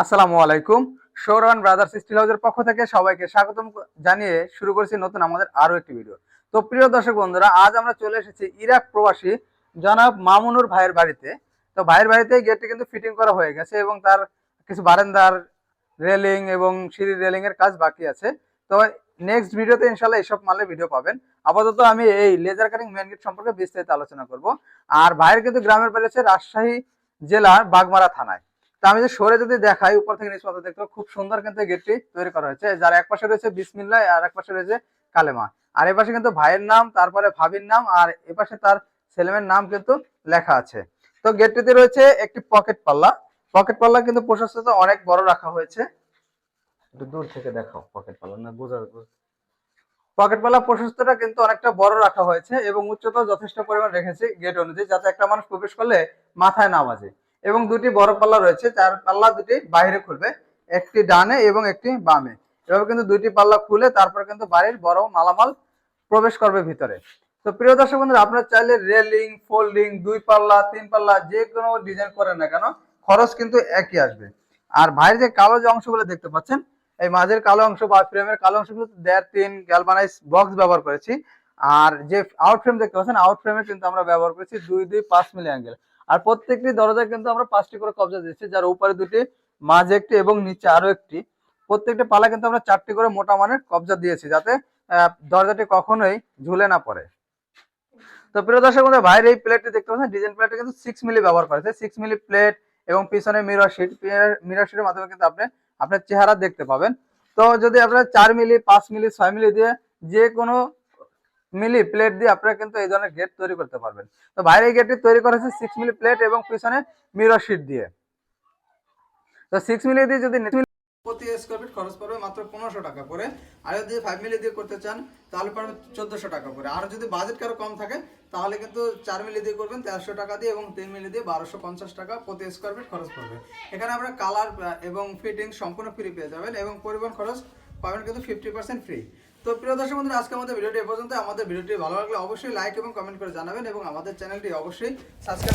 আসসালামু আলাইকুম। Souran brothers still হাউসের পক্ষ থেকে সবাইকে স্বাগতম জানিয়ে শুরু করছি নতুন আমাদের আরো একটি ভিডিও। তো প্রিয় দর্শক বন্ধুরা, আজ আমরা চলে এসেছি ইরাক প্রবাসী জনাব মামুনুর ভাইয়ের বাড়িতে। তো ভাইয়ের বাড়িতে গেটটি কিন্তু ফিটিং করা হয়ে গেছে এবং তার কিছু বারান্দার রেলিং এবং সিঁড়ির রেলিং এর কাজ বাকি আছে। তো নেক্সট ভিডিওতে ইনশাল্লাহ এইসব মালের ভিডিও পাবেন। আপাতত আমি এই লেজার কাটিং মেন গেট সম্পর্কে বিস্তারিত আলোচনা করব। আর ভাইয়ের কিন্তু গ্রামের বাড়ি হচ্ছে রাজশাহী জেলার বাগমারা থানায়। তা আমি সরে যদি দেখাই, উপর থেকে নিচ পর্যন্ত দেখতে খুব সুন্দর কিন্তু গেটটি তৈরি করা হয়েছে, যার এক পাশে রয়েছে বিসমিল্লাহ আর এক পাশে রয়েছে কালেমা। আর এপাশে কিন্তু ভাইয়ের নাম, তারপরে ভাবির নাম, আর এপাশে তার ছেলেমেয়ের নাম কিন্তু লেখা আছে। তো গেটটিতে রয়েছে একটি পকেট পাল্লা। পকেট পাল্লা কিন্তু প্রশস্ততা অনেক বড় রাখা হয়েছে। একটু দূর থেকে দেখাও, পকেট পাল্লা না বোঝা। পকেট পাল্লা প্রশস্তটা কিন্তু অনেকটা বড় রাখা হয়েছে এবং উচ্চতা যথেষ্ট পরিমাণ রেখেছে গেট অনুযায়ী, যাতে একটা মানুষ প্রবেশ করলে মাথায় না বাজে। এবং দুটি বড় পাল্লা রয়েছে, যার পাল্লা দুটি বাইরে খুলবে, একটি ডানে এবং একটি বামে। এভাবে কিন্তু দুইটি পাল্লা খুলে তারপর কিন্তু বাড়ির বড় মালামাল প্রবেশ করবে ভিতরে। তো প্রিয় দর্শক বন্ধুরা, আপনারা চাইলে রেলিং, ফোল্ডিং, দুই পাল্লা, তিন পাল্লা যে কোনো ডিজাইন করেন না কেন, খরচ কিন্তু একই আসবে। আর ভাইয়ের যে কালো যে অংশগুলো দেখতে পাচ্ছেন, এই মাঝের কালো অংশ বা ফ্রেমের কালো অংশগুলো 1.5-3 গ্যালভানাইজ বক্স ব্যবহার করেছি। আর যে আউট ফ্রেম দেখতে পাচ্ছেন, আউট ফ্রেমে কিন্তু আমরা ব্যবহার করেছি 2-2-5 মিলি অ্যাঙ্গেল। আর প্রত্যেকটি দরজায় কিন্তু আমরা 5টি করে কবজা দিচ্ছি, যার উপরে দুটি, মাঝে একটি এবং নিচে আরো একটি। প্রত্যেকটা পালা কিন্তু আমরা 4টি করে মোটা মানের কবজা দিয়েছি, যাতে দরজাটি কখনোই ঝুলে না পড়ে। তো প্রিয় দর্শক বন্ধু, ভাইয়ের এই প্লেটটি দেখতে পাচ্ছেন, ডিজাইন প্লেটটা কিন্তু 6 মিলি ব্যবহার করেছে। 6 মিলি প্লেট এবং পিছনে মিরর শিট। মিরর শিটের মাধ্যমে কিন্তু আপনি আপনার চেহারা দেখতে পাবেন। তো যদি আপনারা 4 মিলি, 5 মিলি, 6 মিলি দিয়ে যে কোনো মিলি প্লেট দিয়ে আপনারা কিন্তু এই ধরনের গেট তৈরি করতে পারবেন। তো ভাইয়ের এই গেটটি তৈরি করেছে 6 মিলি প্লেট এবং পিছনে মিরর শিট দিয়ে। তো 6 মিলি দিয়ে যদি প্রতি স্কয়ার ফিট খরচ পড়বে মাত্র 1500 টাকা করে। আর যদি 5 মিলি দিয়ে করতে চান তাহলে পড়বে 1400 টাকা করে। আর যদি বাজেট কারো কম থাকে তাহলে কিন্তু 4 মিলি দিয়ে করবেন 1300 টাকা দিয়ে, এবং 3 মিলি দিয়ে 1250 টাকা প্রতি স্কয়ার ফিট খরচ পড়বে। এখানে আপনারা কালার এবং ফিটিং সম্পূর্ণ ফ্রি পেয়ে যাবেন এবং পরিবহন খরচ পাবেন কিন্তু 50% ফ্রি। তো প্রিয় দর্শক বন্ধুরা, আজকে আমাদের ভিডিওটি এ পর্যন্ত। আমাদের ভিডিওটি ভালো লাগলে অবশ্যই লাইক এবং কমেন্ট করে জানাবেন এবং আমাদের চ্যানেলটি অবশ্যই সাবস্ক্রাইব